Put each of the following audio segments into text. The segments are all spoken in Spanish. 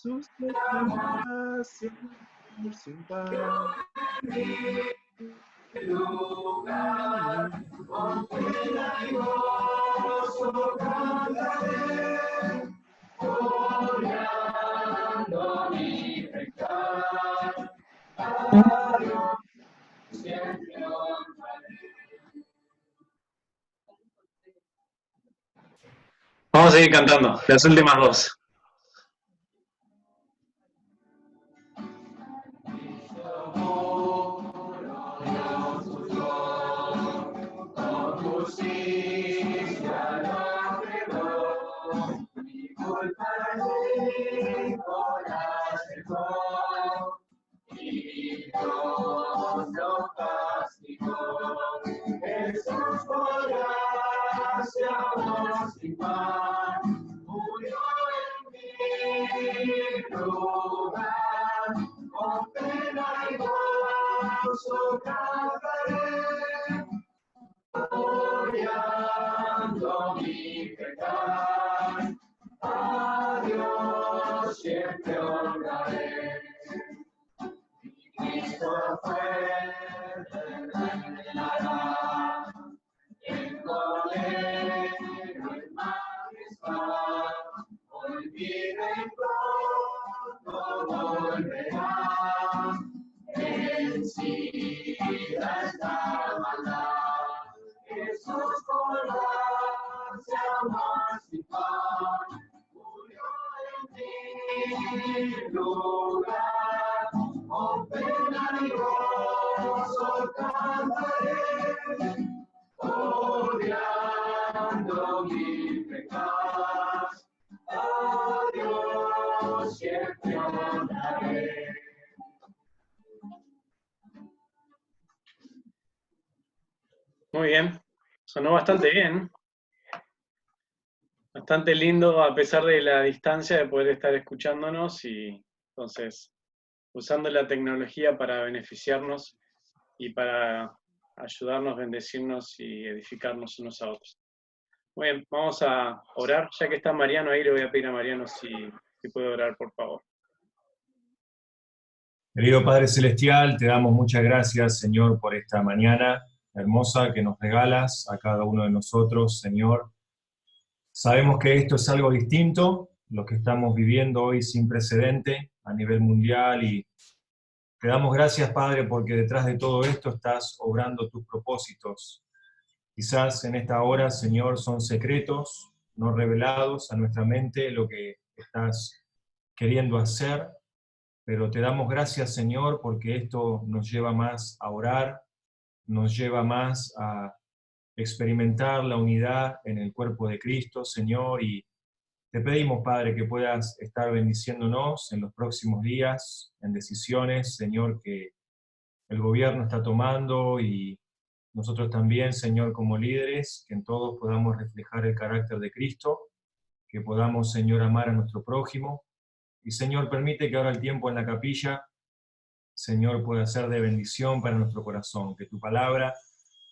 Jesús me llama sin par. Vamos a seguir cantando, las últimas dos. Muy bien, sonó bastante bien. Bastante lindo a pesar de la distancia de poder estar escuchándonos y entonces usando la tecnología para beneficiarnos y para ayudarnos, bendecirnos y edificarnos unos a otros. Muy bien, vamos a orar. Ya que está Mariano ahí, le voy a pedir a Mariano si puede orar, por favor. Querido Padre Celestial, te damos muchas gracias, Señor, por esta mañana hermosa que nos regalas a cada uno de nosotros, Señor. Sabemos que esto es algo distinto, lo que estamos viviendo hoy sin precedente a nivel mundial, y te damos gracias, Padre, porque detrás de todo esto estás obrando tus propósitos. Quizás en esta hora, Señor, son secretos no revelados a nuestra mente lo que estás queriendo hacer, pero te damos gracias, Señor, porque esto nos lleva más a orar, nos lleva más a experimentar la unidad en el cuerpo de Cristo, Señor, y te pedimos, Padre, que puedas estar bendiciéndonos en los próximos días, en decisiones, Señor, que el gobierno está tomando, y nosotros también, Señor, como líderes, que en todos podamos reflejar el carácter de Cristo, que podamos, Señor, amar a nuestro prójimo, y Señor, permite que ahora el tiempo en la capilla, Señor, pueda ser de bendición para nuestro corazón, que tu palabra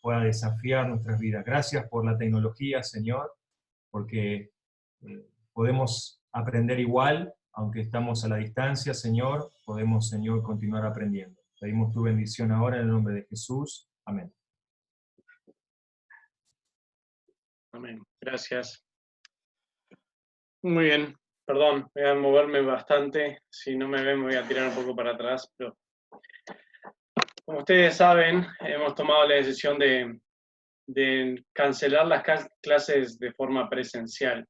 pueda desafiar nuestras vidas. Gracias por la tecnología, Señor, porque podemos aprender igual, aunque estamos a la distancia, Señor, podemos, Señor, continuar aprendiendo. Pedimos tu bendición ahora en el nombre de Jesús. Amén. Amén. Gracias. Muy bien. Perdón, voy a moverme bastante. Si no me ven, me voy a tirar un poco para atrás. Pero como ustedes saben, hemos tomado la decisión de cancelar las clases de forma presencial.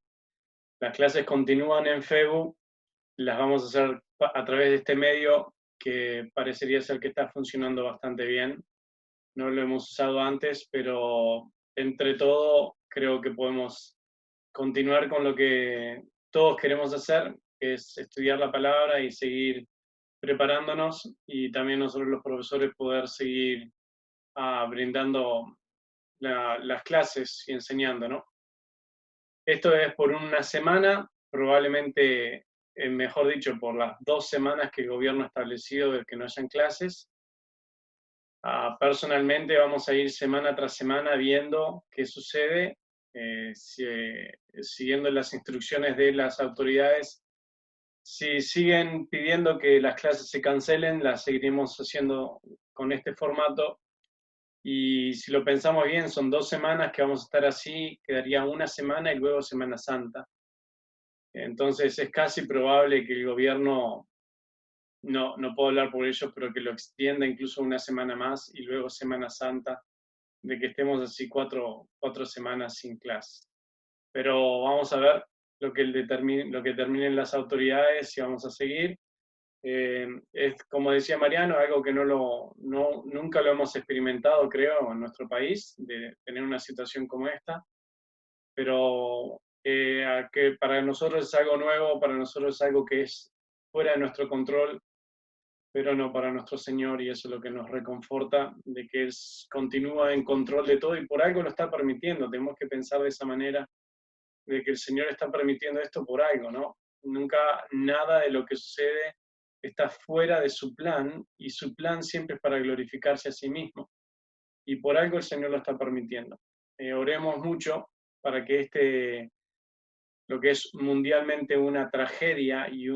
Las clases continúan en Facebook, las vamos a hacer a través de este medio que parecería ser que está funcionando bastante bien. No lo hemos usado antes, pero entre todo creo que podemos continuar con lo que todos queremos hacer, que es estudiar la palabra y seguir preparándonos, y también nosotros los profesores poder seguir brindando las clases y enseñando, ¿no? Esto es por una semana, probablemente, mejor dicho, por las 2 semanas que el gobierno ha establecido de que no hayan clases. Personalmente vamos a ir semana tras semana viendo qué sucede, siguiendo las instrucciones de las autoridades. Si siguen pidiendo que las clases se cancelen, las seguiremos haciendo con este formato. Y si lo pensamos bien, son 2 semanas que vamos a estar así, quedaría una semana y luego Semana Santa. Entonces es casi probable que el gobierno, no puedo hablar por ellos, pero que lo extienda incluso una semana más y luego Semana Santa, de que estemos así 4 semanas sin clase. Pero vamos a ver lo que determinen las autoridades, si vamos a seguir. Es, como decía Mariano, algo que nunca lo hemos experimentado, creo, en nuestro país, de tener una situación como esta, pero que para nosotros es algo nuevo, para nosotros es algo que es fuera de nuestro control, pero no para nuestro Señor, y eso es lo que nos reconforta, de que Él continúa en control de todo y por algo lo está permitiendo. Tenemos que pensar de esa manera, de que el Señor está permitiendo esto por algo, ¿no? Nunca nada de lo que sucede está fuera de su plan, y su plan siempre es para glorificarse a sí mismo, y por algo el Señor lo está permitiendo. Oremos mucho para que lo que es mundialmente una tragedia y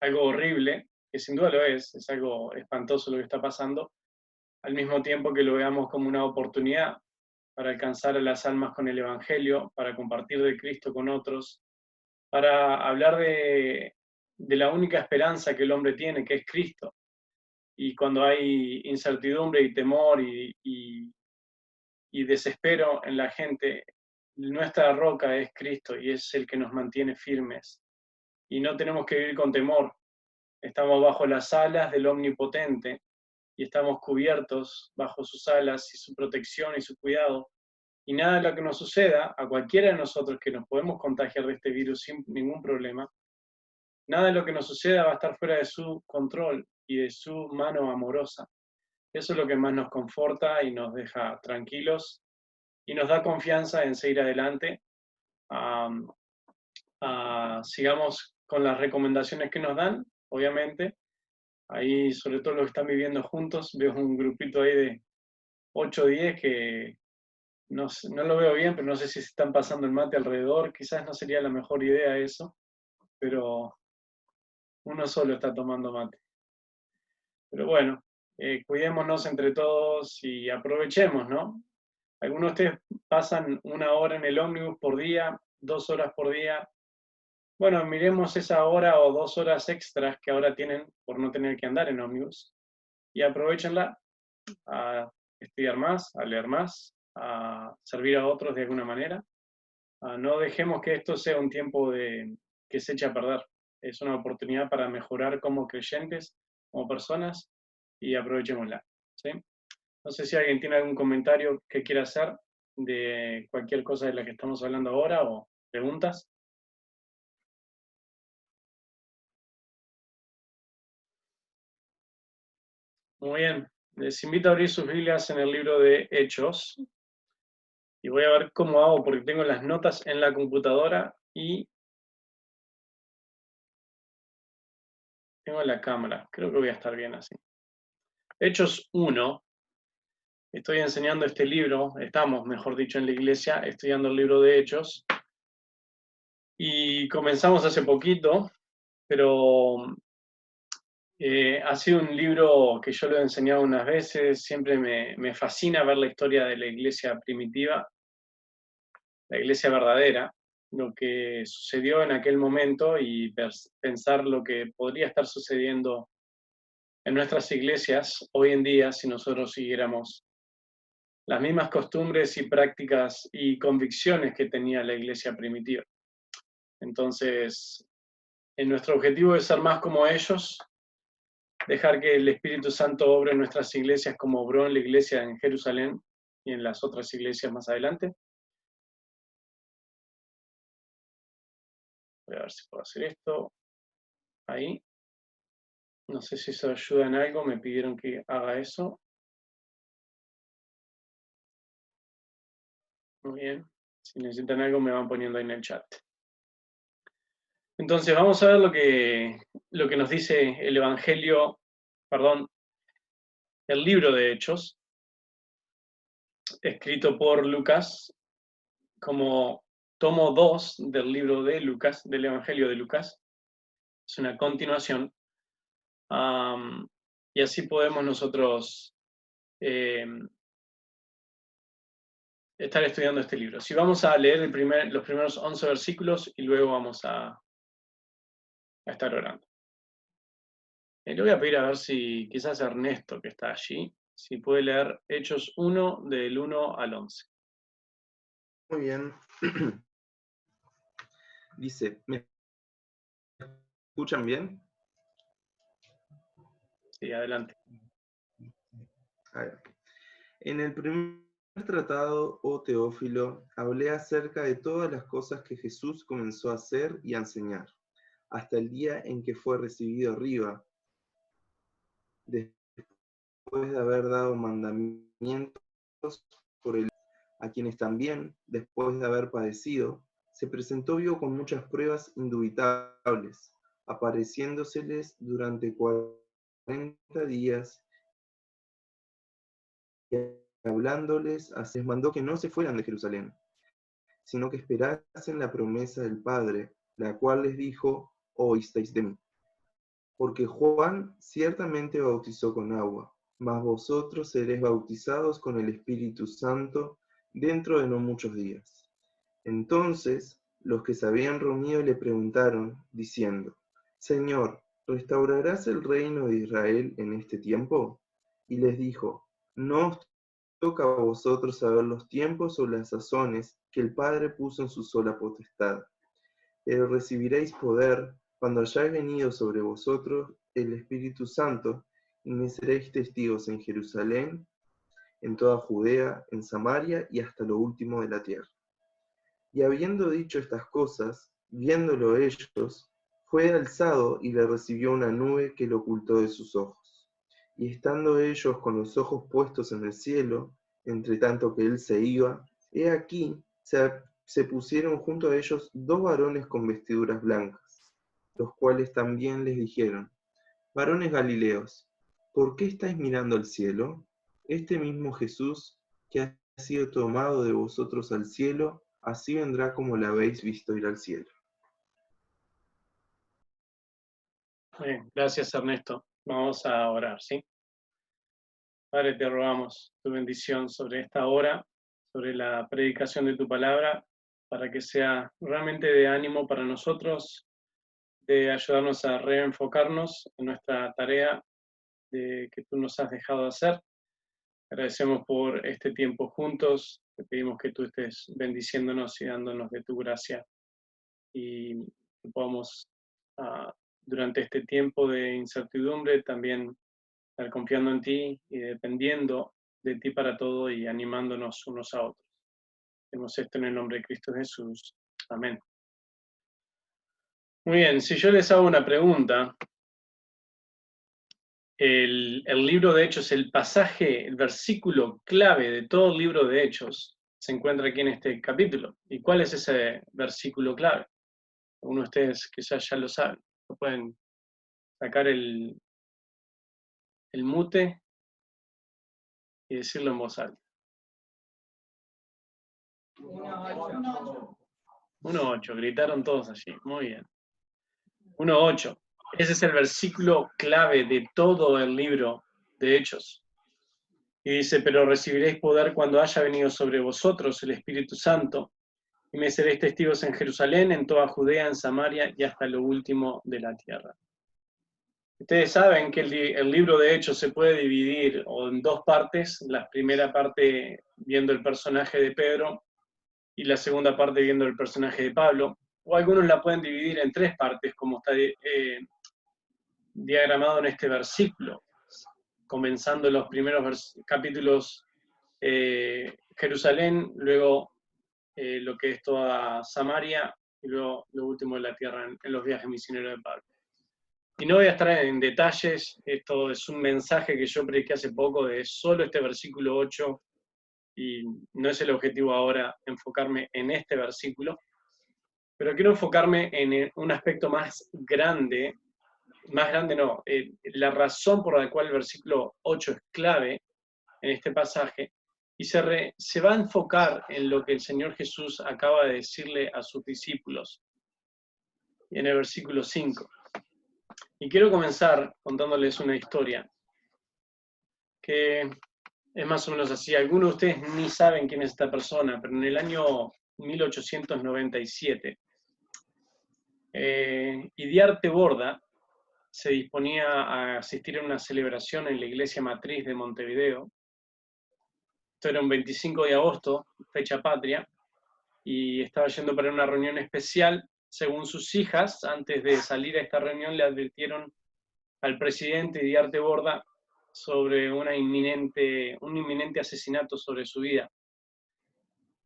algo horrible, que sin duda lo es algo espantoso lo que está pasando, al mismo tiempo que lo veamos como una oportunidad para alcanzar a las almas con el Evangelio, para compartir de Cristo con otros, para hablar de la única esperanza que el hombre tiene, que es Cristo. Y cuando hay incertidumbre y temor y desespero en la gente, nuestra roca es Cristo y es el que nos mantiene firmes. Y no tenemos que vivir con temor. Estamos bajo las alas del Omnipotente y estamos cubiertos bajo sus alas y su protección y su cuidado. Y nada de lo que nos suceda a cualquiera de nosotros, que nos podemos contagiar de este virus sin ningún problema, nada de lo que nos suceda va a estar fuera de su control y de su mano amorosa. Eso es lo que más nos conforta y nos deja tranquilos y nos da confianza en seguir adelante. Sigamos con las recomendaciones que nos dan, obviamente. Ahí, sobre todo los que están viviendo juntos, veo un grupito ahí de 8 o 10 que no lo veo bien, pero no sé si se están pasando el mate alrededor. Quizás no sería la mejor idea eso, pero uno solo está tomando mate. Pero bueno, cuidémonos entre todos y aprovechemos, ¿no? Algunos de ustedes pasan 1 hora en el ómnibus por día, 2 horas por día. Bueno, miremos esa hora o 2 horas extras que ahora tienen por no tener que andar en ómnibus y aprovechenla a estudiar más, a leer más, a servir a otros de alguna manera. No dejemos que esto sea un tiempo que se eche a perder. Es una oportunidad para mejorar como creyentes, como personas, y aprovechémosla, ¿sí? No sé si alguien tiene algún comentario que quiera hacer de cualquier cosa de la que estamos hablando ahora o preguntas. Muy bien, les invito a abrir sus Biblias en el libro de Hechos y voy a ver cómo hago porque tengo las notas en la computadora y tengo la cámara. Creo que voy a estar bien así. Hechos 1. Estoy enseñando este libro, estamos, mejor dicho, en la iglesia, estudiando el libro de Hechos. Y comenzamos hace poquito, pero Ha sido un libro que yo lo he enseñado unas veces, siempre me fascina ver la historia de la iglesia primitiva, la iglesia verdadera, lo que sucedió en aquel momento y pensar lo que podría estar sucediendo en nuestras iglesias hoy en día si nosotros siguiéramos las mismas costumbres y prácticas y convicciones que tenía la iglesia primitiva. Entonces, en nuestro objetivo de ser más como ellos, dejar que el Espíritu Santo obre en nuestras iglesias como obró en la iglesia en Jerusalén y en las otras iglesias más adelante. Voy a ver si puedo hacer esto. Ahí. No sé si eso ayuda en algo, me pidieron que haga eso. Muy bien. Si necesitan algo me van poniendo ahí en el chat. Entonces vamos a ver lo que nos dice el Evangelio, perdón, el libro de Hechos, escrito por Lucas, como tomo 2 del libro de Lucas, del Evangelio de Lucas. Es una continuación. Y así podemos nosotros estar estudiando este libro. Si vamos a leer los primeros 11 versículos y luego vamos a estar orando. Le voy a pedir a ver si quizás Ernesto, que está allí, si puede leer Hechos 1 del 1 al 11. Muy bien. Dice, ¿me escuchan bien? Sí, adelante. A ver. En el primer tratado, oh Teófilo, hablé acerca de todas las cosas que Jesús comenzó a hacer y a enseñar, hasta el día en que fue recibido arriba, después de haber dado mandamientos por el a quienes también, después de haber padecido, se presentó vivo con muchas pruebas indubitables, apareciéndoseles durante 40 días y hablándoles, les mandó que no se fueran de Jerusalén, sino que esperasen la promesa del Padre, la cual les dijo, oísteis de mí. Porque Juan ciertamente bautizó con agua, mas vosotros seréis bautizados con el Espíritu Santo dentro de no muchos días. Entonces los que se habían reunido le preguntaron, diciendo, Señor, ¿restaurarás el reino de Israel en este tiempo? Y les dijo, no os toca a vosotros saber los tiempos o las sazones que el Padre puso en su sola potestad, pero recibiréis poder cuando hayáis venido sobre vosotros el Espíritu Santo, y me seréis testigos en Jerusalén, en toda Judea, en Samaria y hasta lo último de la tierra. Y habiendo dicho estas cosas, viéndolo ellos, fue alzado y le recibió una nube que lo ocultó de sus ojos. Y estando ellos con los ojos puestos en el cielo, entre tanto que él se iba, he aquí se pusieron junto a ellos 2 varones con vestiduras blancas, los cuales también les dijeron, varones Galileos, ¿por qué estáis mirando al cielo? Este mismo Jesús, que ha sido tomado de vosotros al cielo, así vendrá como la habéis visto ir al cielo. Bien, gracias Ernesto. Vamos a orar, ¿sí? Padre, te rogamos tu bendición sobre esta hora, sobre la predicación de tu palabra, para que sea realmente de ánimo para nosotros, de ayudarnos a reenfocarnos en nuestra tarea que tú nos has dejado hacer. Agradecemos por este tiempo juntos, te pedimos que tú estés bendiciéndonos y dándonos de tu gracia y que podamos durante este tiempo de incertidumbre también estar confiando en ti y dependiendo de ti para todo y animándonos unos a otros. Hacemos esto en el nombre de Cristo Jesús. Amén. Muy bien, si yo les hago una pregunta, el libro de Hechos, el pasaje, el versículo clave de todo el libro de Hechos se encuentra aquí en este capítulo. ¿Y cuál es ese versículo clave? Algunos de ustedes quizás ya lo saben. ¿No pueden sacar el mute y decirlo en voz alta? 1.8, gritaron todos allí, muy bien. 1.8. Ese es el versículo clave de todo el libro de Hechos. Y dice, pero recibiréis poder cuando haya venido sobre vosotros el Espíritu Santo, y me seréis testigos en Jerusalén, en toda Judea, en Samaria y hasta lo último de la tierra. Ustedes saben que el libro de Hechos se puede dividir en dos partes, la primera parte viendo el personaje de Pedro y la segunda parte viendo el personaje de Pablo, o algunos la pueden dividir en tres partes, como está diagramado en este versículo, comenzando los primeros capítulos Jerusalén, luego lo que es toda Samaria, y luego lo último de la tierra en los viajes misioneros de Pablo. Y no voy a estar en detalles, esto es un mensaje que yo prediqué hace poco de solo este versículo 8, y no es el objetivo ahora enfocarme en este versículo, pero quiero enfocarme en un aspecto más grande no, la razón por la cual el versículo 8 es clave en este pasaje, y se va a enfocar en lo que el Señor Jesús acaba de decirle a sus discípulos, en el versículo 5. Y quiero comenzar contándoles una historia, que es más o menos así. Algunos de ustedes ni saben quién es esta persona, pero en el año 1897, Idiarte Borda se disponía a asistir a una celebración en la iglesia matriz de Montevideo. Esto era un 25 de agosto, fecha patria, y estaba yendo para una reunión especial. Según sus hijas, antes de salir a esta reunión, le advirtieron al presidente Idiarte Borda sobre un inminente asesinato sobre su vida,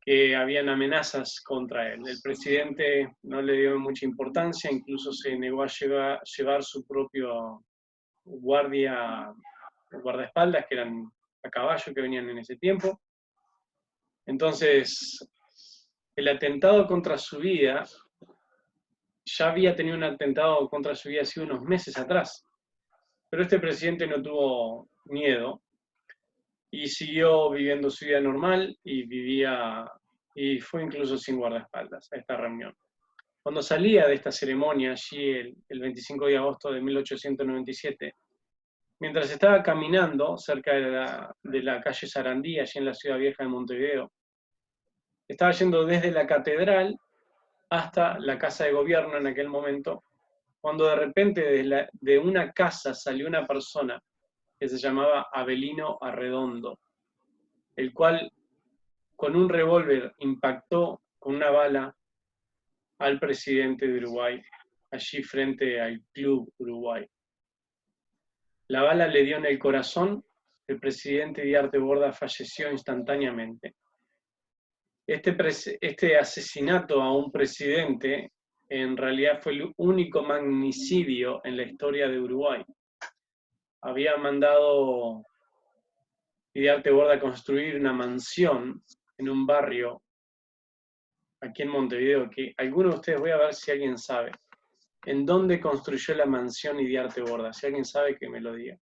que habían amenazas contra él. El presidente no le dio mucha importancia, incluso se negó a llevar su propio guardaespaldas, que eran a caballo, que venían en ese tiempo. Entonces, el atentado contra su vida, ya había tenido un atentado contra su vida hace unos meses atrás, pero este presidente no tuvo miedo y siguió viviendo su vida normal y fue incluso sin guardaespaldas a esta reunión. Cuando salía de esta ceremonia, allí el 25 de agosto de 1897, mientras estaba caminando cerca de la calle Sarandí, allí en la ciudad vieja de Montevideo, estaba yendo desde la catedral hasta la casa de gobierno en aquel momento, cuando de repente de una casa salió una persona que se llamaba Avelino Arredondo, el cual con un revólver impactó con una bala al presidente de Uruguay, allí frente al Club Uruguay. La bala le dio en el corazón, el presidente Idiarte Borda falleció instantáneamente. Este asesinato a un presidente en realidad fue el único magnicidio en la historia de Uruguay. Había mandado Idiarte Borda a construir una mansión en un barrio aquí en Montevideo, que alguno de ustedes, voy a ver si alguien sabe, ¿en dónde construyó la mansión Idiarte Borda? Si alguien sabe, que me lo diga.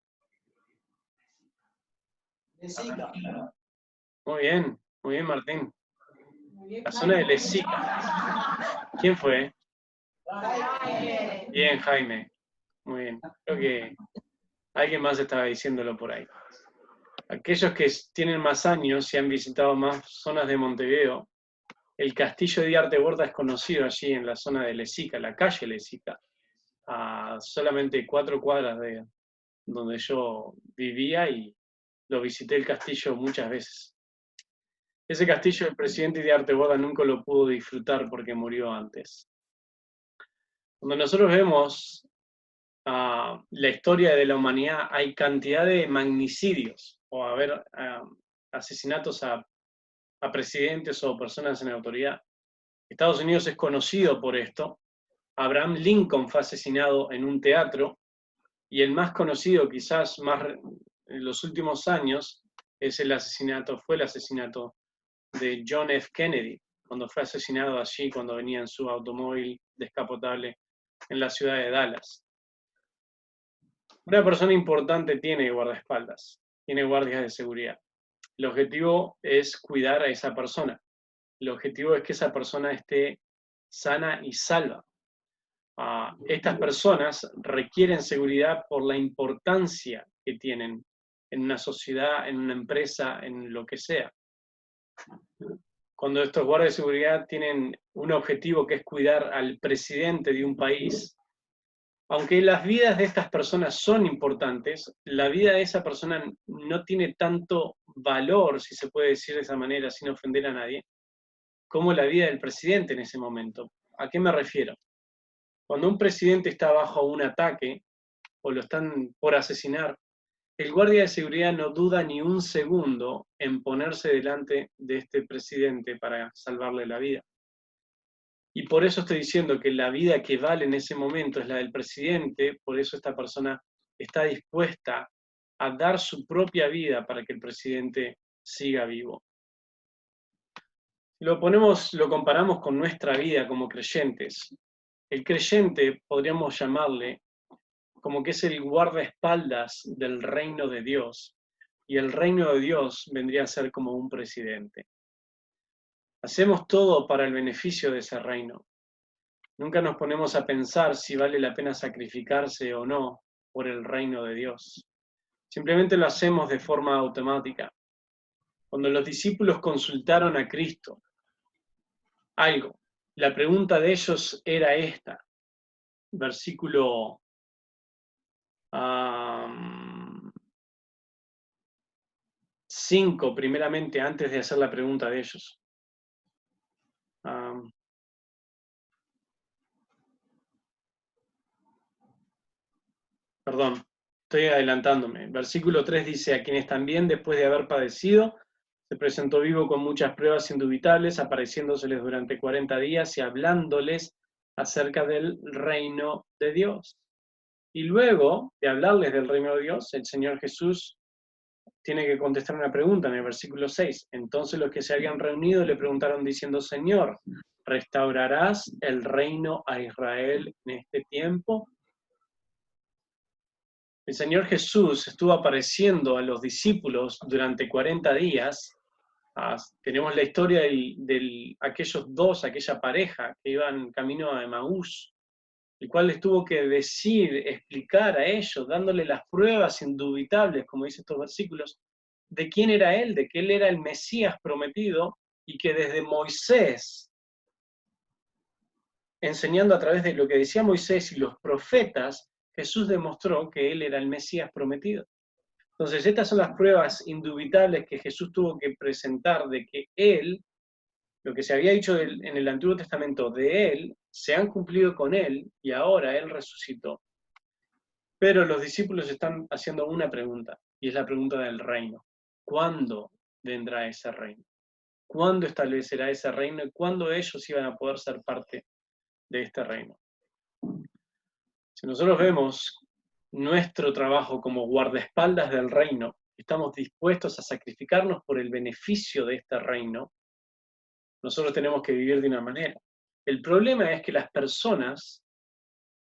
Lesica. Muy bien Martín. La zona de Lesica. ¿Quién fue? Bien, Jaime. Muy bien. Creo que alguien más estaba diciéndolo por ahí. Aquellos que tienen más años y han visitado más zonas de Montevideo, el castillo de Idiarte Borda es conocido allí en la zona de Lesica, la calle Lesica, a solamente 4 cuadras de donde yo vivía, y lo visité el castillo muchas veces. Ese castillo el presidente Idiarte Borda nunca lo pudo disfrutar porque murió antes. Cuando nosotros vemos la historia de la humanidad, hay cantidad de magnicidios, o asesinatos a presidentes o personas en autoridad. Estados Unidos es conocido por esto. Abraham Lincoln fue asesinado en un teatro, y el más conocido, quizás más en los últimos años, fue el asesinato de John F. Kennedy, cuando fue asesinado allí, cuando venía en su automóvil descapotable en la ciudad de Dallas. Una persona importante tiene guardaespaldas, tiene guardias de seguridad. El objetivo es cuidar a esa persona. El objetivo es que esa persona esté sana y salva. estas personas requieren seguridad por la importancia que tienen en una sociedad, en una empresa, en lo que sea. Cuando estos guardias de seguridad tienen un objetivo que es cuidar al presidente de un país, aunque las vidas de estas personas son importantes, la vida de esa persona no tiene tanto valor, si se puede decir de esa manera, sin ofender a nadie, como la vida del presidente en ese momento. ¿A qué me refiero? Cuando un presidente está bajo un ataque o lo están por asesinar, el guardia de seguridad no duda ni un segundo en ponerse delante de este presidente para salvarle la vida. Y por eso estoy diciendo que la vida que vale en ese momento es la del presidente, por eso esta persona está dispuesta a dar su propia vida para que el presidente siga vivo. Lo comparamos con nuestra vida como creyentes. El creyente, podríamos llamarle, como que es el guardaespaldas del reino de Dios, y el reino de Dios vendría a ser como un presidente. Hacemos todo para el beneficio de ese reino. Nunca nos ponemos a pensar si vale la pena sacrificarse o no por el reino de Dios. Simplemente lo hacemos de forma automática. Cuando los discípulos consultaron a Cristo algo, la pregunta de ellos era esta. Versículo 5, primeramente, antes de hacer la pregunta de ellos. Perdón, estoy adelantándome. Versículo 3 dice, a quienes también después de haber padecido, se presentó vivo con muchas pruebas indubitables, apareciéndoseles durante 40 días y hablándoles acerca del reino de Dios. Y luego de hablarles del reino de Dios, el Señor Jesús tiene que contestar una pregunta en el versículo 6. Entonces los que se habían reunido le preguntaron diciendo, Señor, ¿restaurarás el reino a Israel en este tiempo? El Señor Jesús estuvo apareciendo a los discípulos durante 40 días. Tenemos la historia de aquella pareja que iban camino a Emaús, el cual les tuvo que explicar a ellos, dándole las pruebas indubitables, como dice estos versículos, de quién era Él, de que Él era el Mesías prometido, y que desde Moisés, enseñando a través de lo que decía Moisés y los profetas, Jesús demostró que Él era el Mesías prometido. Entonces, estas son las pruebas indubitables que Jesús tuvo que presentar de que Él, lo que se había dicho en el Antiguo Testamento de Él, se han cumplido con Él y ahora Él resucitó. Pero los discípulos están haciendo una pregunta, y es la pregunta del reino. ¿Cuándo vendrá ese reino? ¿Cuándo establecerá ese reino? ¿Y cuándo ellos iban a poder ser parte de este reino? Si nosotros vemos nuestro trabajo como guardaespaldas del reino, estamos dispuestos a sacrificarnos por el beneficio de este reino, nosotros tenemos que vivir de una manera. El problema es que las personas,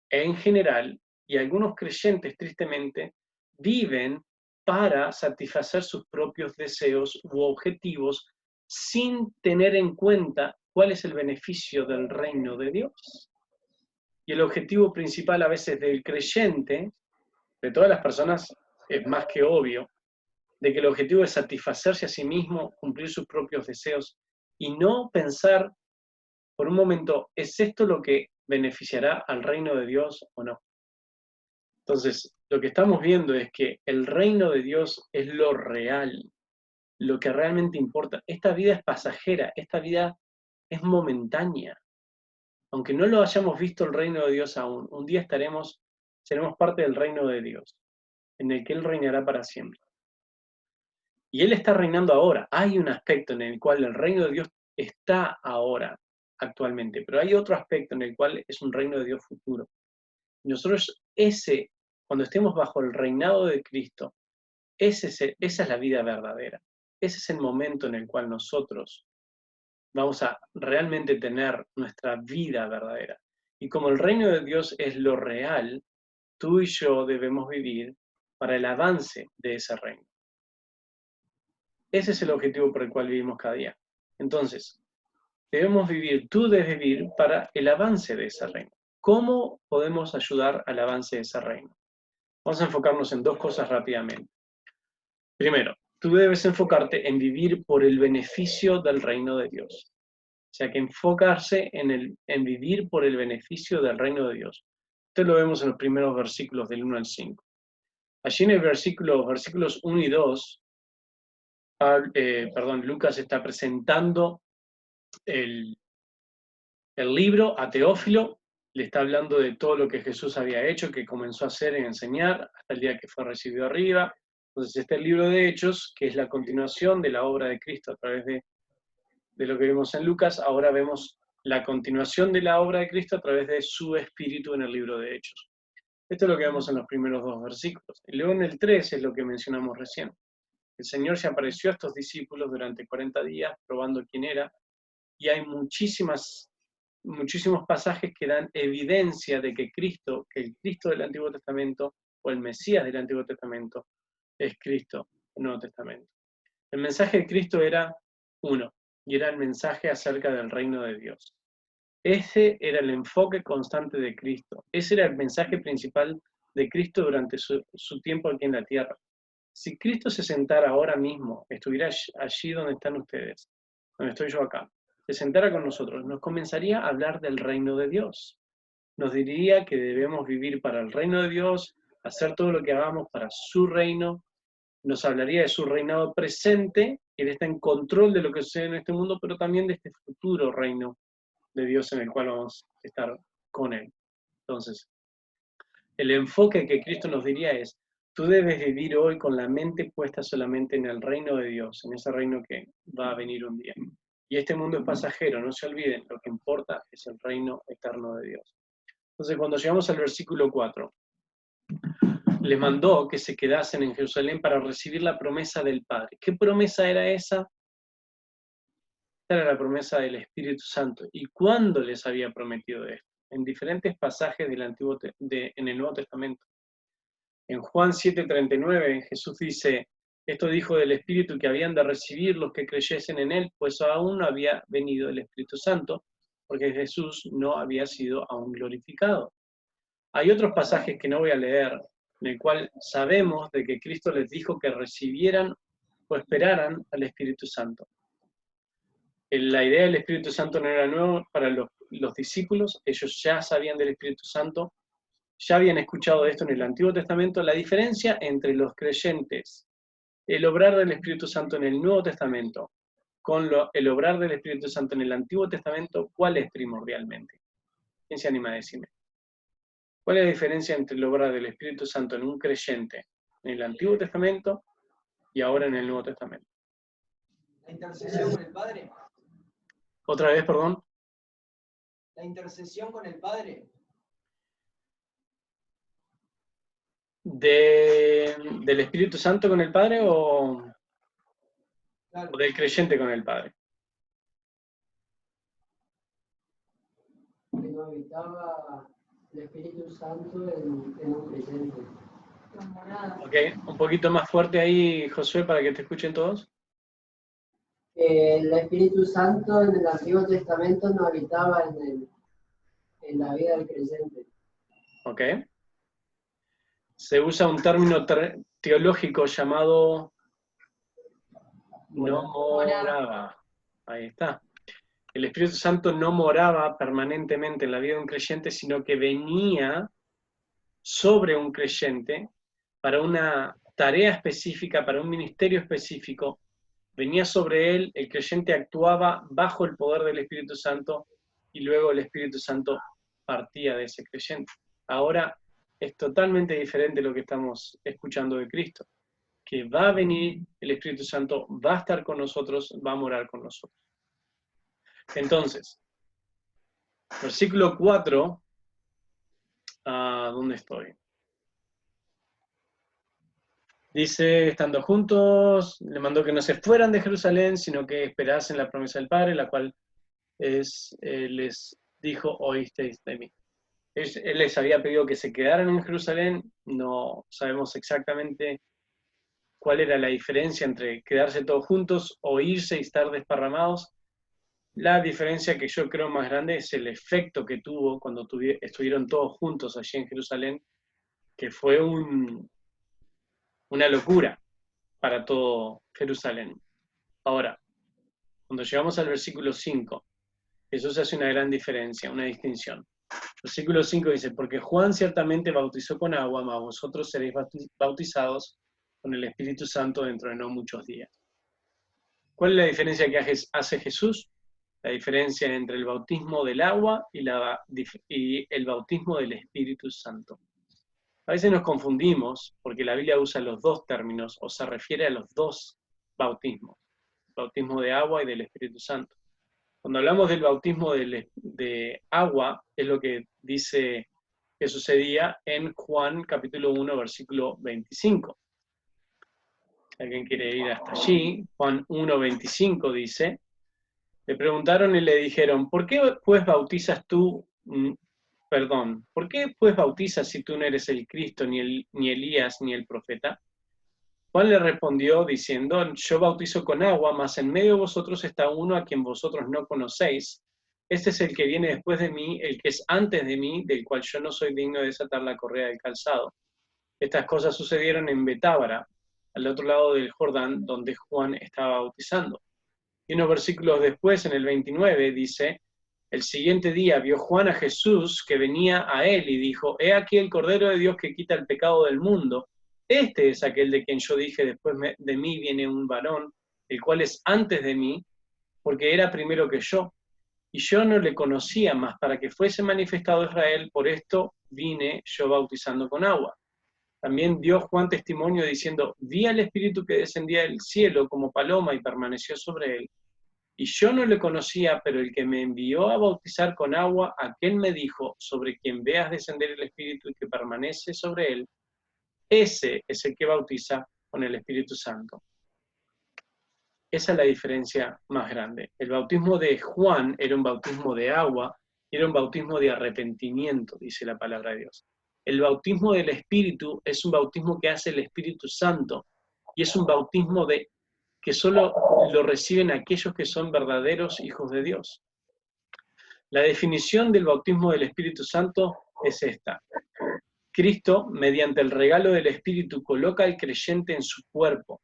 en general, y algunos creyentes, tristemente, viven para satisfacer sus propios deseos u objetivos sin tener en cuenta cuál es el beneficio del reino de Dios. Y el objetivo principal a veces del creyente, de todas las personas, es más que obvio, de que el objetivo es satisfacerse a sí mismo, cumplir sus propios deseos, y no pensar por un momento, ¿es esto lo que beneficiará al reino de Dios o no? Entonces, lo que estamos viendo es que el reino de Dios es lo real, lo que realmente importa. Esta vida es pasajera, esta vida es momentánea. Aunque no lo hayamos visto el reino de Dios aún, un día seremos parte del reino de Dios, en el que Él reinará para siempre. Y Él está reinando ahora. Hay un aspecto en el cual el reino de Dios está ahora, actualmente, pero hay otro aspecto en el cual es un reino de Dios futuro. Y nosotros cuando estemos bajo el reinado de Cristo, esa es la vida verdadera. Ese es el momento en el cual nosotros vamos a realmente tener nuestra vida verdadera. Y como el reino de Dios es lo real, tú y yo debemos vivir para el avance de ese reino. Ese es el objetivo por el cual vivimos cada día. Entonces, tú debes vivir para el avance de ese reino. ¿Cómo podemos ayudar al avance de ese reino? Vamos a enfocarnos en dos cosas rápidamente. Primero, tú debes enfocarte en vivir por el beneficio del reino de Dios. O sea, que enfocarse en vivir por el beneficio del reino de Dios. Esto lo vemos en los primeros versículos del 1 al 5. Allí en el versículos 1 y 2, Lucas está presentando el libro a Teófilo, le está hablando de todo lo que Jesús había hecho, que comenzó a hacer y enseñar, hasta el día que fue recibido arriba. Entonces este es el libro de Hechos, que es la continuación de la obra de Cristo a través de lo que vemos en Lucas. Ahora vemos la continuación de la obra de Cristo a través de su espíritu en el libro de Hechos. Esto es lo que vemos en los primeros dos versículos. Y luego en el 3 es lo que mencionamos recién. El Señor se apareció a estos discípulos durante 40 días, probando quién era, y hay muchísimos pasajes que dan evidencia de que el Cristo del Antiguo Testamento, o el Mesías del Antiguo Testamento, es Cristo del Nuevo Testamento. El mensaje de Cristo era uno, y era el mensaje acerca del reino de Dios. Ese era el enfoque constante de Cristo. Ese era el mensaje principal de Cristo durante su tiempo aquí en la tierra. Si Cristo se sentara ahora mismo, estuviera allí donde están ustedes, donde estoy yo acá, se sentara con nosotros, nos comenzaría a hablar del reino de Dios. Nos diría que debemos vivir para el reino de Dios, hacer todo lo que hagamos para su reino. Nos hablaría de su reinado presente, que Él está en control de lo que sucede en este mundo, pero también de este futuro reino de Dios en el cual vamos a estar con Él. Entonces, el enfoque que Cristo nos diría es: tú debes vivir hoy con la mente puesta solamente en el reino de Dios, en ese reino que va a venir un día. Y este mundo es pasajero, no se olviden, lo que importa es el reino eterno de Dios. Entonces, cuando llegamos al versículo 4, les mandó que se quedasen en Jerusalén para recibir la promesa del Padre. ¿Qué promesa era esa? Esta era la promesa del Espíritu Santo. ¿Y cuándo les había prometido esto? En diferentes pasajes en el Nuevo Testamento. En Juan 7:39, Jesús dice: esto dijo del Espíritu que habían de recibir los que creyesen en Él, pues aún no había venido el Espíritu Santo, porque Jesús no había sido aún glorificado. Hay otros pasajes que no voy a leer, en el cual sabemos de que Cristo les dijo que recibieran o esperaran al Espíritu Santo. La idea del Espíritu Santo no era nueva para los discípulos, ellos ya sabían del Espíritu Santo, ya habían escuchado de esto en el Antiguo Testamento. La diferencia entre los creyentes, el obrar del Espíritu Santo en el Nuevo Testamento, con el obrar del Espíritu Santo en el Antiguo Testamento, ¿cuál es primordialmente? ¿Quién se anima a decirme? ¿Cuál es la diferencia entre el obrar del Espíritu Santo en un creyente en el Antiguo Testamento y ahora en el Nuevo Testamento? La intercesión con el Padre. Otra vez, perdón. La intercesión con el Padre. ¿Del Espíritu Santo con el Padre o Claro. del creyente con el Padre? Que no habitaba el Espíritu Santo en un creyente. Ok, un poquito más fuerte ahí, Josué, para que te escuchen todos. El Espíritu Santo en el Antiguo Testamento no habitaba en la vida del creyente. Ok. Se usa un término teológico llamado no moraba. Ahí está. El Espíritu Santo no moraba permanentemente en la vida de un creyente, sino que venía sobre un creyente para una tarea específica, para un ministerio específico. Venía sobre él, el creyente actuaba bajo el poder del Espíritu Santo y luego el Espíritu Santo partía de ese creyente. Ahora es totalmente diferente lo que estamos escuchando de Cristo, que va a venir el Espíritu Santo, va a estar con nosotros, va a morar con nosotros. Entonces, versículo 4, ¿dónde estoy? Dice: estando juntos, le mandó que no se fueran de Jerusalén, sino que esperasen la promesa del Padre, la cual les dijo: oísteis de mí. Él les había pedido que se quedaran en Jerusalén. No sabemos exactamente cuál era la diferencia entre quedarse todos juntos o irse y estar desparramados. La diferencia que yo creo más grande es el efecto que tuvo cuando estuvieron todos juntos allí en Jerusalén, que fue una locura para todo Jerusalén. Ahora, cuando llegamos al versículo 5, Jesús hace una gran diferencia, una distinción. Versículo 5 dice, porque Juan ciertamente bautizó con agua, mas vosotros seréis bautizados con el Espíritu Santo dentro de no muchos días. ¿Cuál es la diferencia que hace Jesús? La diferencia entre el bautismo del agua y el bautismo del Espíritu Santo. A veces nos confundimos porque la Biblia usa los dos términos o se refiere a los dos bautismos, el bautismo de agua y del Espíritu Santo. Cuando hablamos del bautismo de agua, es lo que dice que sucedía en Juan capítulo 1, versículo 25. ¿Alguien quiere ir hasta allí? Juan 1, 25 dice, le preguntaron y le dijeron, ¿por qué pues bautizas tú, ¿por qué pues bautizas si tú no eres el Cristo, ni Elías, ni el profeta? Juan le respondió diciendo, yo bautizo con agua, mas en medio de vosotros está uno a quien vosotros no conocéis. Este es el que viene después de mí, el que es antes de mí, del cual yo no soy digno de desatar la correa del calzado. Estas cosas sucedieron en Betábara, al otro lado del Jordán, donde Juan estaba bautizando. Y unos versículos después, en el 29, dice, el siguiente día vio Juan a Jesús que venía a él y dijo, he aquí el Cordero de Dios que quita el pecado del mundo. Este es aquel de quien yo dije, después de mí viene un varón, el cual es antes de mí, porque era primero que yo. Y yo no le conocía más para que fuese manifestado Israel, por esto vine yo bautizando con agua. También dio Juan testimonio diciendo, vi al Espíritu que descendía del cielo como paloma y permaneció sobre él. Y yo no le conocía, pero el que me envió a bautizar con agua, aquel me dijo, sobre quien veas descender el Espíritu y que permanece sobre él, ese es el que bautiza con el Espíritu Santo. Esa es la diferencia más grande. El bautismo de Juan era un bautismo de agua, era un bautismo de arrepentimiento, dice la palabra de Dios. El bautismo del Espíritu es un bautismo que hace el Espíritu Santo y es un bautismo que solo lo reciben aquellos que son verdaderos hijos de Dios. La definición del bautismo del Espíritu Santo es esta. Cristo, mediante el regalo del Espíritu, coloca al creyente en su cuerpo.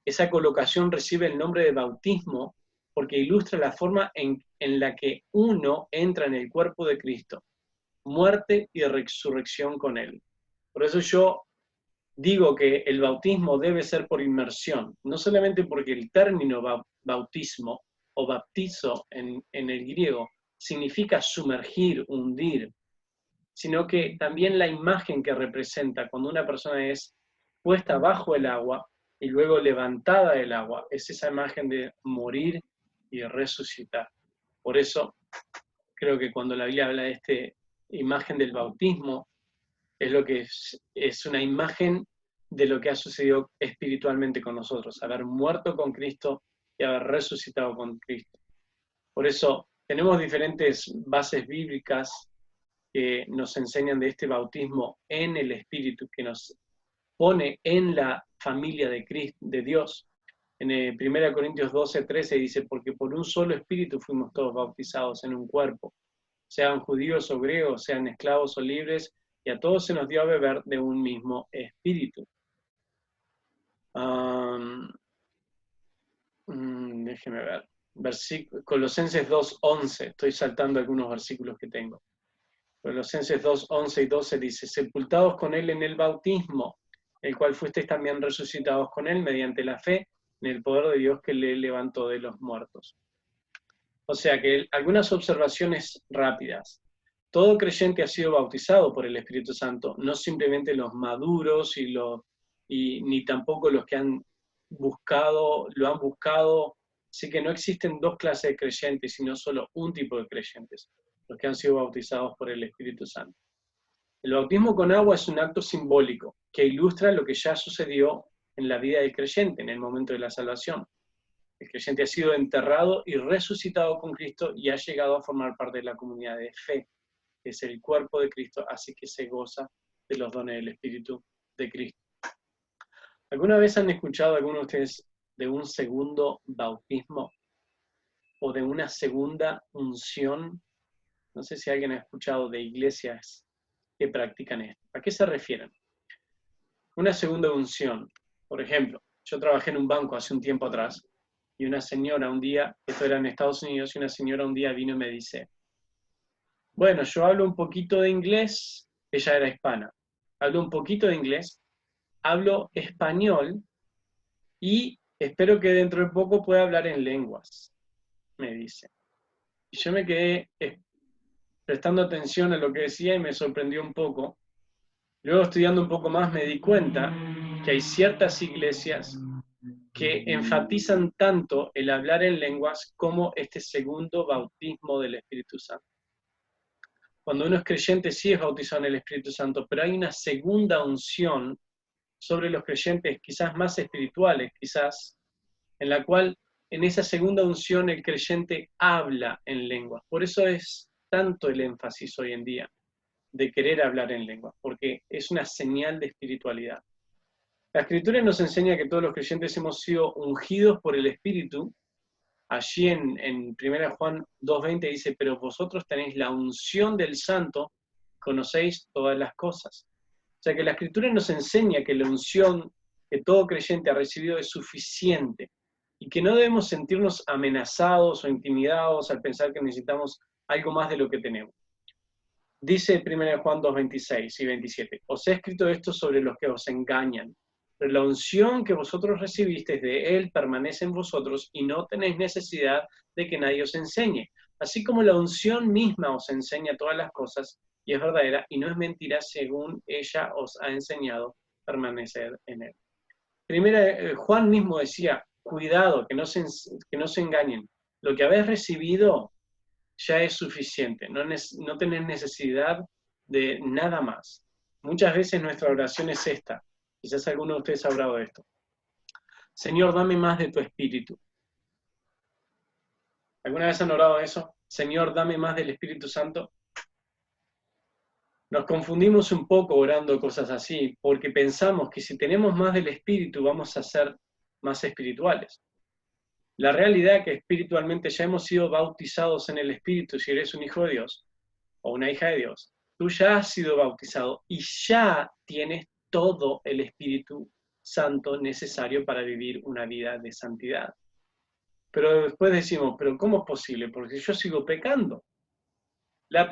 Esa colocación recibe el nombre de bautismo porque ilustra la forma en la que uno entra en el cuerpo de Cristo, muerte y resurrección con él. Por eso yo digo que el bautismo debe ser por inmersión, no solamente porque el término bautismo o baptizo en el griego significa sumergir, hundir, sino que también la imagen que representa cuando una persona es puesta bajo el agua y luego levantada del agua, es esa imagen de morir y resucitar. Por eso creo que cuando la Biblia habla de esta imagen del bautismo, es lo que es una imagen de lo que ha sucedido espiritualmente con nosotros, haber muerto con Cristo y haber resucitado con Cristo. Por eso tenemos diferentes bases bíblicas que nos enseñan de este bautismo en el Espíritu, que nos pone en la familia de Cristo, de Dios. En 1 Corintios 12:13 dice, porque por un solo Espíritu fuimos todos bautizados en un cuerpo, sean judíos o griegos, sean esclavos o libres, y a todos se nos dio a beber de un mismo Espíritu. Déjeme ver. Colosenses 2:11, estoy saltando algunos versículos que tengo. Colosenses 2:11 y 12 dice, sepultados con él en el bautismo, el cual fuisteis también resucitados con él mediante la fe en el poder de Dios que le levantó de los muertos. O sea que algunas observaciones rápidas. Todo creyente ha sido bautizado por el Espíritu Santo, no simplemente los maduros ni tampoco los que lo han buscado. Así que no existen dos clases de creyentes, sino solo un tipo de creyentes, los que han sido bautizados por el Espíritu Santo. El bautismo con agua es un acto simbólico que ilustra lo que ya sucedió en la vida del creyente en el momento de la salvación. El creyente ha sido enterrado y resucitado con Cristo y ha llegado a formar parte de la comunidad de fe, que es el cuerpo de Cristo, así que se goza de los dones del Espíritu de Cristo. ¿Alguna vez han escuchado algunos de ustedes de un segundo bautismo? o de una segunda unción. No sé si alguien ha escuchado de iglesias que practican esto. ¿A qué se refieren? Una segunda unción. Por ejemplo, yo trabajé en un banco hace un tiempo atrás y una señora un día, esto era en Estados Unidos, y una señora un día vino y me dice, bueno, yo hablo un poquito de inglés, ella era hispana, hablo un poquito de inglés, hablo español y espero que dentro de poco pueda hablar en lenguas, me dice. Y yo me quedé prestando atención a lo que decía y me sorprendió un poco. Luego, estudiando un poco más, me di cuenta que hay ciertas iglesias que enfatizan tanto el hablar en lenguas como este segundo bautismo del Espíritu Santo. Cuando uno es creyente, sí es bautizado en el Espíritu Santo, pero hay una segunda unción sobre los creyentes, quizás más espirituales, quizás, en la cual en esa segunda unción el creyente habla en lenguas. Por eso es tanto el énfasis hoy en día de querer hablar en lenguas, porque es una señal de espiritualidad. La Escritura nos enseña que todos los creyentes hemos sido ungidos por el Espíritu. Allí en 1 Juan 2:20 dice, pero vosotros tenéis la unción del Santo, conocéis todas las cosas. O sea que la Escritura nos enseña que la unción que todo creyente ha recibido es suficiente y que no debemos sentirnos amenazados o intimidados al pensar que necesitamos algo más de lo que tenemos. Dice 1 Juan 2:26 y 27, os he escrito esto sobre los que os engañan, pero la unción que vosotros recibisteis de Él permanece en vosotros y no tenéis necesidad de que nadie os enseñe. Así como la unción misma os enseña todas las cosas y es verdadera y no es mentira según ella os ha enseñado, permanecer en Él. Juan mismo decía, cuidado, que no se engañen. Lo que habéis recibido ya es suficiente, no tenés necesidad de nada más. Muchas veces nuestra oración es esta, quizás alguno de ustedes ha hablado de esto. Señor, dame más de tu Espíritu. ¿Alguna vez han orado eso? Señor, dame más del Espíritu Santo. Nos confundimos un poco orando cosas así, porque pensamos que si tenemos más del Espíritu vamos a ser más espirituales. La realidad es que espiritualmente ya hemos sido bautizados en el Espíritu si eres un hijo de Dios o una hija de Dios. Tú ya has sido bautizado y ya tienes todo el Espíritu Santo necesario para vivir una vida de santidad. Pero después decimos, ¿pero cómo es posible? Porque yo sigo pecando. La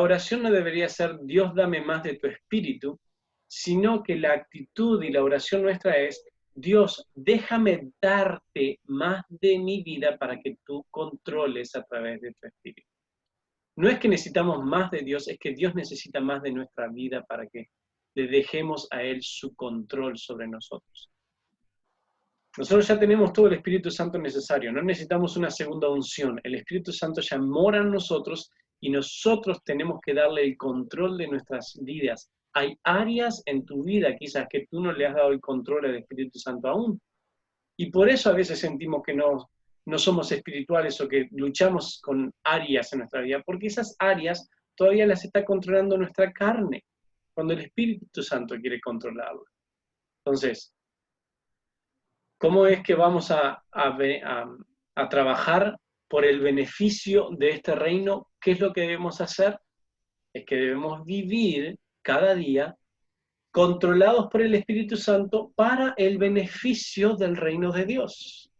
oración no debería ser Dios dame más de tu Espíritu, sino que la actitud y la oración nuestra es Dios, déjame darte más de mi vida para que tú controles a través de tu Espíritu. No es que necesitamos más de Dios, es que Dios necesita más de nuestra vida para que le dejemos a Él su control sobre nosotros. Nosotros ya tenemos todo el Espíritu Santo necesario, no necesitamos una segunda unción. El Espíritu Santo ya mora en nosotros y nosotros tenemos que darle el control de nuestras vidas. Hay áreas en tu vida quizás que tú no le has dado el control al Espíritu Santo aún. Y por eso a veces sentimos que no somos espirituales o que luchamos con áreas en nuestra vida, porque esas áreas todavía las está controlando nuestra carne, cuando el Espíritu Santo quiere controlarlas. Entonces, ¿cómo es que vamos a trabajar por el beneficio de este reino? ¿Qué es lo que debemos hacer? Es que debemos vivir cada día controlados por el Espíritu Santo para el beneficio del reino de Dios.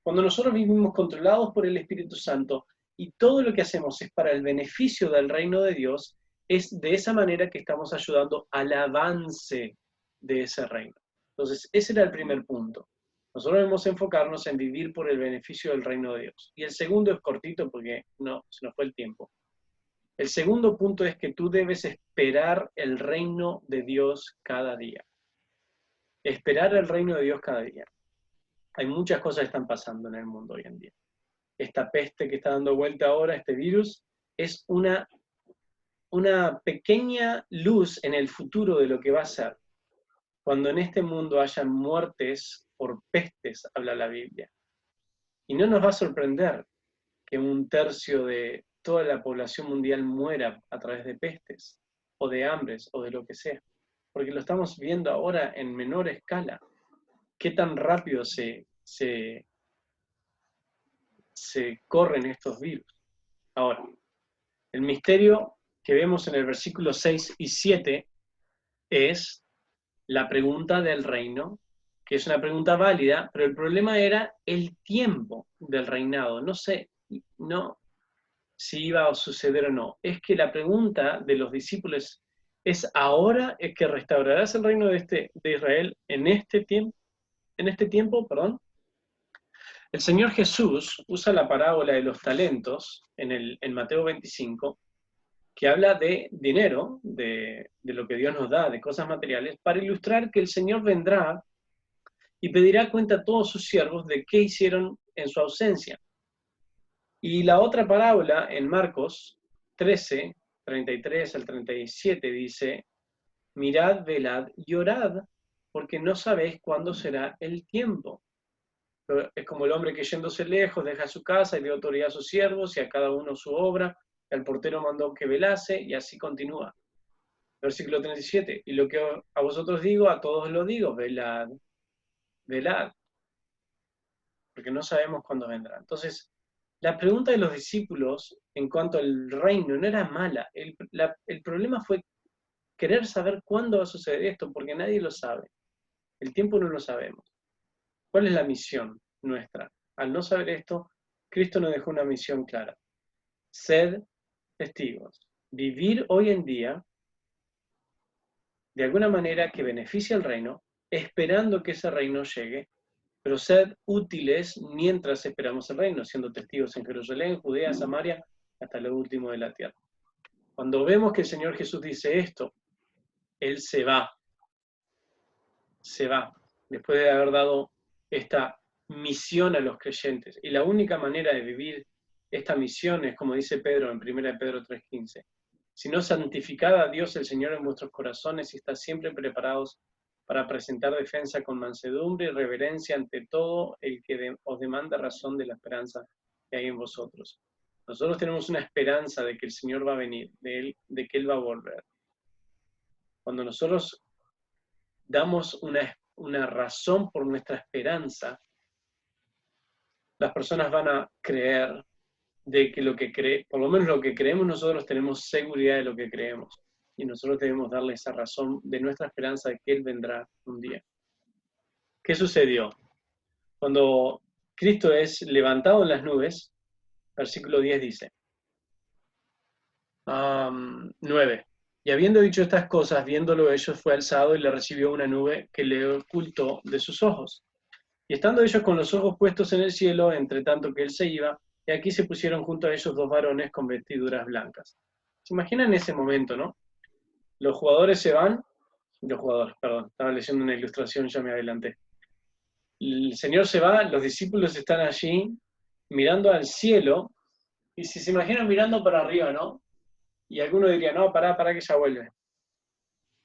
Cuando nosotros vivimos controlados por el Espíritu Santo y todo lo que hacemos es para el beneficio del reino de Dios, es de esa manera que estamos ayudando al avance de ese reino. Entonces, ese era el primer punto. Nosotros debemos enfocarnos en vivir por el beneficio del reino de Dios. Y el segundo es cortito porque se nos fue el tiempo. El segundo punto es que tú debes esperar el reino de Dios cada día. Esperar el reino de Dios cada día. Hay muchas cosas que están pasando en el mundo hoy en día. Esta peste que está dando vuelta ahora, este virus, es una pequeña luz en el futuro de lo que va a ser. Cuando en este mundo haya muertes por pestes, habla la Biblia. Y no nos va a sorprender que 1/3 de toda la población mundial muera a través de pestes, o de hambres, o de lo que sea. Porque lo estamos viendo ahora en menor escala. Qué tan rápido se se corren estos virus. Ahora, el misterio que vemos en el versículo 6 y 7 es la pregunta del reino, que es una pregunta válida, pero el problema era el tiempo del reinado. No sé, no si iba a suceder o no. Es que la pregunta de los discípulos es: ¿ahora es que restaurarás el reino de Israel en este tiempo? El Señor Jesús usa la parábola de los talentos en Mateo 25, que habla de dinero, de lo que Dios nos da, de cosas materiales, para ilustrar que el Señor vendrá y pedirá cuenta a todos sus siervos de qué hicieron en su ausencia. Y la otra parábola, en Marcos 13, 33 al 37, dice: mirad, velad y orad, porque no sabéis cuándo será el tiempo. Es como el hombre que yéndose lejos deja su casa y dio autoridad a sus siervos y a cada uno su obra. El portero mandó que velase, y así continúa. Versículo 37, y lo que a vosotros digo, a todos lo digo: velad, velad, porque no sabemos cuándo vendrá. Entonces, la pregunta de los discípulos en cuanto al reino no era mala. El problema fue querer saber cuándo va a suceder esto, porque nadie lo sabe. El tiempo no lo sabemos. ¿Cuál es la misión nuestra? Al no saber esto, Cristo nos dejó una misión clara: sed testigos. Vivir hoy en día de alguna manera que beneficie al reino, esperando que ese reino llegue, pero sed útiles mientras esperamos el reino, siendo testigos en Jerusalén, Judea, Samaria, hasta lo último de la tierra. Cuando vemos que el Señor Jesús dice esto, Él se va, después de haber dado esta misión a los creyentes. Y la única manera de vivir esta misión es, como dice Pedro en 1 Pedro 3:15, sino santificad a Dios el Señor en vuestros corazones y estad siempre preparados para presentar defensa con mansedumbre y reverencia ante todo el que os demanda razón de la esperanza que hay en vosotros. Nosotros tenemos una esperanza de que el Señor va a venir, de que Él va a volver. Cuando nosotros damos una razón por nuestra esperanza, las personas van a creer de que por lo menos lo que creemos nosotros, tenemos seguridad de lo que creemos. Y nosotros debemos darle esa razón de nuestra esperanza de que Él vendrá un día. ¿Qué sucedió? Cuando Cristo es levantado en las nubes, versículo 10 dice, 9. Y habiendo dicho estas cosas, viéndolo ellos, fue alzado y le recibió una nube que le ocultó de sus ojos. Y estando ellos con los ojos puestos en el cielo, entre tanto que Él se iba, y aquí se pusieron junto a ellos dos varones con vestiduras blancas. ¿Se imaginan ese momento, no? Los jugadores se van, estaba leyendo una ilustración, ya me adelanté. El Señor se va, los discípulos están allí mirando al cielo, y si se imaginan mirando para arriba, ¿no? Y alguno diría, no, pará que ya vuelve.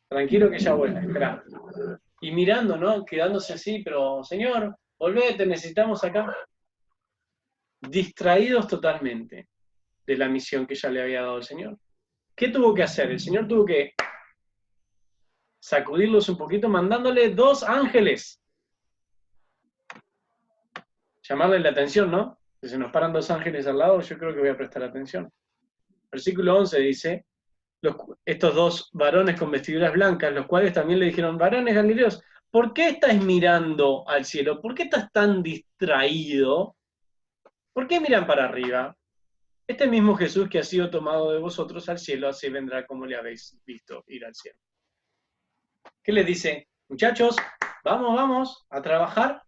Tranquilo que ya vuelve, esperá. Y mirando, ¿no? Quedándose así, pero Señor, volvete, necesitamos acá. Distraídos totalmente de la misión que ya le había dado el Señor. ¿Qué tuvo que hacer? El Señor tuvo que sacudirlos un poquito mandándole 2 ángeles. Llamarle la atención, ¿no? Si se nos paran 2 ángeles al lado, yo creo que voy a prestar atención. Versículo 11 dice, estos 2 varones con vestiduras blancas, los cuales también le dijeron, varones galileos, ¿por qué estáis mirando al cielo? ¿Por qué estás tan distraído? ¿Por qué miran para arriba? Este mismo Jesús que ha sido tomado de vosotros al cielo, así vendrá como le habéis visto ir al cielo. ¿Qué les dice? Muchachos, vamos a trabajar.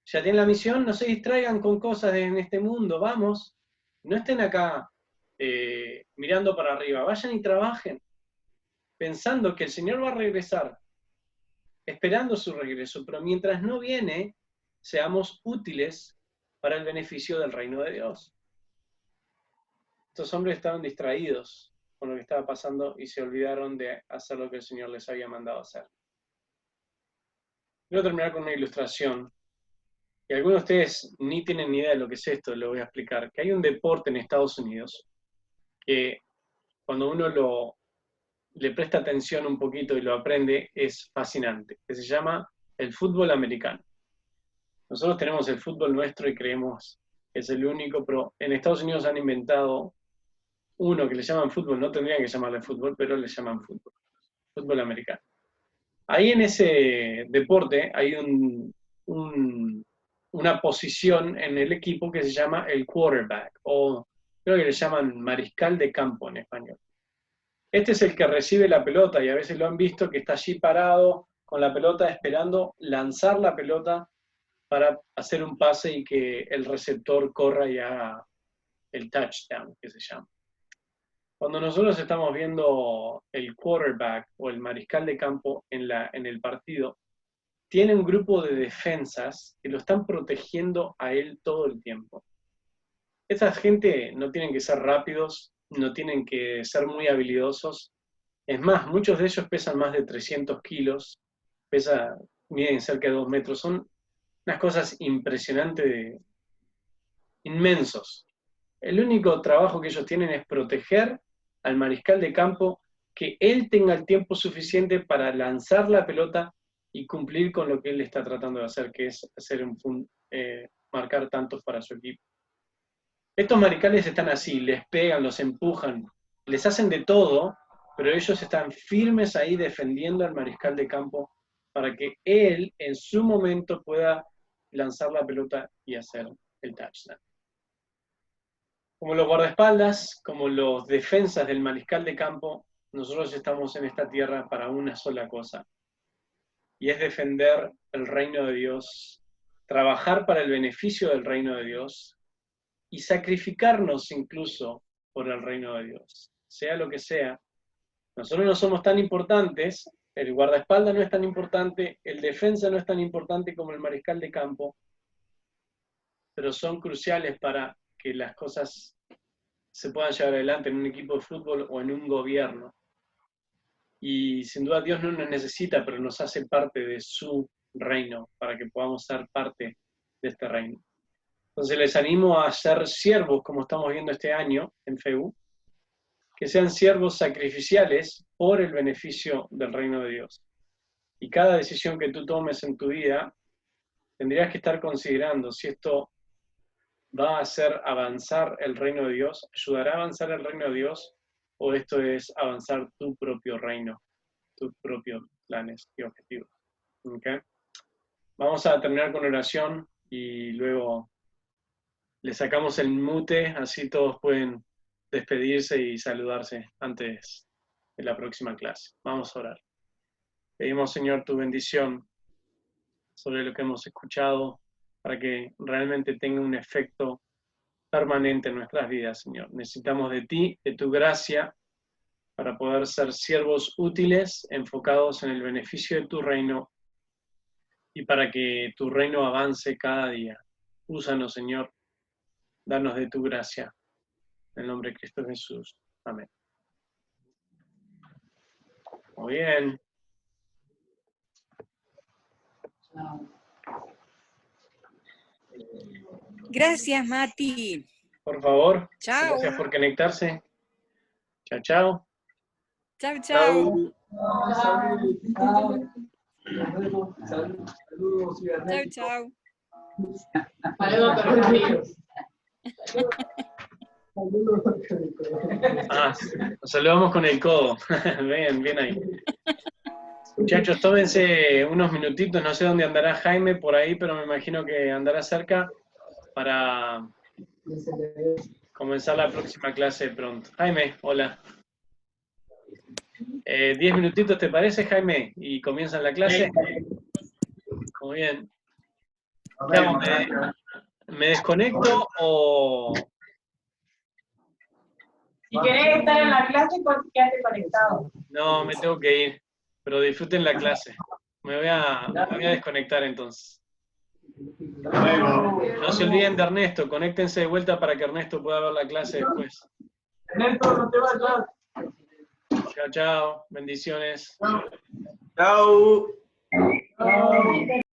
Ya tienen la misión, no se distraigan con cosas en este mundo, vamos. No estén acá mirando para arriba, vayan y trabajen, pensando que el Señor va a regresar, esperando su regreso, pero mientras no viene, seamos útiles para el beneficio del reino de Dios. Estos hombres estaban distraídos con lo que estaba pasando y se olvidaron de hacer lo que el Señor les había mandado hacer. Voy a terminar con una ilustración. Y algunos de ustedes ni tienen ni idea de lo que es esto, lo voy a explicar. Que hay un deporte en Estados Unidos que cuando uno le presta atención un poquito y lo aprende, es fascinante, que se llama el fútbol americano. Nosotros tenemos el fútbol nuestro y creemos es el único, pero en Estados Unidos han inventado uno que le llaman fútbol, no tendrían que llamarle fútbol, pero le llaman fútbol, fútbol americano. Ahí en ese deporte hay una posición en el equipo que se llama el quarterback, o creo que le llaman mariscal de campo en español. Este es el que recibe la pelota, y a veces lo han visto que está allí parado con la pelota esperando lanzar la pelota para hacer un pase y que el receptor corra y haga el touchdown, que se llama. Cuando nosotros estamos viendo el quarterback o el mariscal de campo en el partido, tiene un grupo de defensas que lo están protegiendo a él todo el tiempo. Esa gente no tienen que ser rápidos, no tienen que ser muy habilidosos. Es más, muchos de ellos pesan más de 300 kilos, miden cerca de 2 metros. Son unas cosas impresionantes, inmensos. El único trabajo que ellos tienen es proteger al mariscal de campo, que él tenga el tiempo suficiente para lanzar la pelota y cumplir con lo que él está tratando de hacer, que es hacer marcar tantos para su equipo. Estos mariscales están así, les pegan, los empujan, les hacen de todo, pero ellos están firmes ahí defendiendo al mariscal de campo para que él en su momento pueda lanzar la pelota y hacer el touchdown. Como los guardaespaldas, como los defensas del mariscal de campo, nosotros estamos en esta tierra para una sola cosa, y es defender el reino de Dios, trabajar para el beneficio del reino de Dios, y sacrificarnos incluso por el reino de Dios. Sea lo que sea, nosotros no somos tan importantes, el guardaespaldas no es tan importante, el defensa no es tan importante como el mariscal de campo, pero son cruciales para que las cosas se puedan llevar adelante en un equipo de fútbol o en un gobierno. Y sin duda Dios no nos necesita, pero nos hace parte de su reino, para que podamos ser parte de este reino. Entonces les animo a ser siervos, como estamos viendo este año en FEU, que sean siervos sacrificiales por el beneficio del reino de Dios. Y cada decisión que tú tomes en tu vida, tendrías que estar considerando si esto va a hacer avanzar el reino de Dios, ayudará a avanzar el reino de Dios, o esto es avanzar tu propio reino, tus propios planes y objetivos. ¿Okay? Vamos a terminar con oración y luego le sacamos el mute, así todos pueden despedirse y saludarse antes de la próxima clase. Vamos a orar. Pedimos, Señor, tu bendición sobre lo que hemos escuchado, para que realmente tenga un efecto permanente en nuestras vidas, Señor. Necesitamos de ti, de tu gracia, para poder ser siervos útiles, enfocados en el beneficio de tu reino, y para que tu reino avance cada día. Úsanos, Señor. Danos de tu gracia. En el nombre de Cristo Jesús. Amén. Muy bien. Gracias, Mati. Por favor. Chao. Gracias por conectarse. Chao, chao. Chao, chao. Chao, chao. Nos saludamos con el codo. Bien ahí. Muchachos, tómense unos minutitos, no sé dónde andará Jaime por ahí, pero me imagino que andará cerca para comenzar la próxima clase pronto. Jaime, hola. 10 minutitos, ¿te parece, Jaime? Y comienzan la clase. Muy bien. ¿Qué hago? ¿Me desconecto o...? Si querés estar en la clase, pues quédate conectado. No, me tengo que ir, pero disfruten la clase. Me voy a desconectar entonces. No se olviden de Ernesto, conéctense de vuelta para que Ernesto pueda ver la clase después. Ernesto, no te vayas. Chao, chao, bendiciones. Chao. Chao.